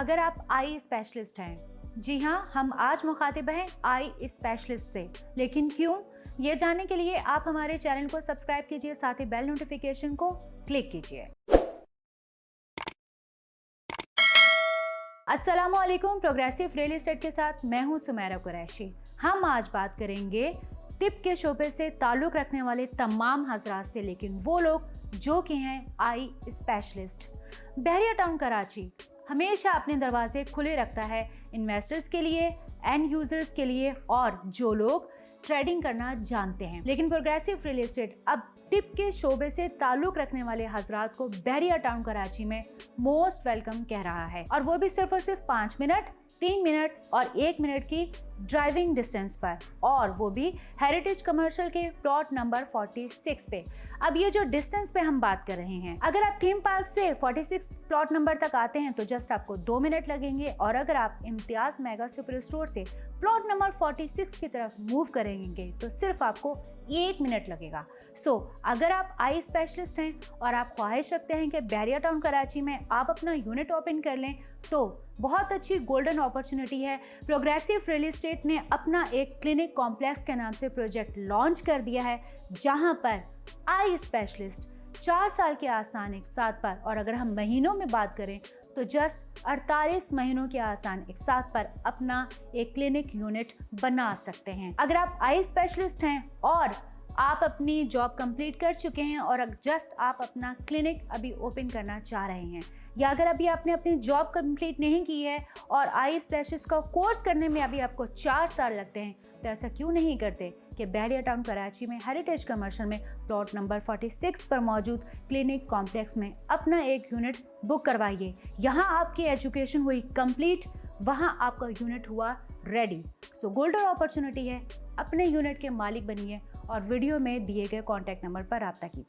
अगर आप eye specialist हैं, जी हाँ, हम आज मुखातिब हैं आई स्पेशलिस्ट से। लेकिन क्यों, ये जानने के लिए आप हमारे चैनल को सब्सक्राइब कीजिए, साथ ही बेल नोटिफिकेशन को क्लिक कीजिए। अस्सलामुअलैकुम, प्रोग्रेसिव रियल एस्टेट के साथ मैं हूं सुमेरा कुरैशी। हम आज बात करेंगे टिप के शोबे से ताल्लुक़ रखने वाले तमाम हजरात से, लेकिन वो लोग जो कि हैं आई स्पेशलिस्ट। बहरिया टाउन कराची हमेशा अपने दरवाजे खुले रखता है इन्वेस्टर्स के लिए, एंड यूजर्स के लिए और जो लोग ट्रेडिंग करना जानते हैं। लेकिन प्रोग्रेसिव रियल एस्टेट अब टिप के शोबे से ताल्लुक़ रखने वाले हजरात को बहरिया टाउन कराची में मोस्ट वेलकम कह रहा है, और वो भी सिर्फ और सिर्फ 5 मिनट, 3 मिनट और 1 मिनट की ड्राइविंग डिस्टेंस पर, और वो भी हेरिटेज कमर्शियल के प्लॉट नंबर 46 पे। अब ये जो डिस्टेंस पे हम बात कर रहे हैं, अगर आप थीम पार्क से 46 प्लॉट नंबर तक आते हैं तो जस्ट आपको 2 मिनट लगेंगे, और अगर आप इम्तियाज मेगा सुपर स्टोर से प्लॉट नंबर 46 की तरफ मूव करेंगे तो सिर्फ आपको 1 मिनट लगेगा। अगर आप आई स्पेशलिस्ट हैं और आप ख्वाहिश रखते हैं कि बहरिया टाउन कराची में आप अपना यूनिट ओपन कर लें, तो बहुत अच्छी गोल्डन अपॉर्चुनिटी है। प्रोग्रेसिव रियल एस्टेट ने अपना एक क्लिनिक कॉम्प्लेक्स के नाम से प्रोजेक्ट लॉन्च कर दिया है, जहां पर आई स्पेशलिस्ट 4 साल के आसान एक साथ पर, और अगर हम महीनों में बात करें तो जस्ट 48 महीनों के आसान एक साथ पर अपना एक क्लिनिक यूनिट बना सकते हैं। अगर आप आई स्पेशलिस्ट हैं और आप अपनी जॉब कंप्लीट कर चुके हैं और जस्ट आप अपना क्लिनिक अभी ओपन करना चाह रहे हैं, या अगर अभी आपने अपनी जॉब कंप्लीट नहीं की है और आई स्पेशलिस्ट का कोर्स करने में अभी आपको 4 साल लगते हैं, तो ऐसा क्यों नहीं करते कि बहरिया टाउन कराची में हेरिटेज कमर्शियल में प्लॉट नंबर 46 पर मौजूद क्लिनिक कॉम्प्लेक्स में अपना एक यूनिट बुक करवाइए। यहाँ आपकी एजुकेशन हुई कंप्लीट, वहाँ आपका यूनिट हुआ रेडी। गोल्डन अपॉर्चुनिटी है, अपने यूनिट के मालिक बनिए और वीडियो में दिए गए कॉन्टैक्ट नंबर पर रब्ता कीजिए।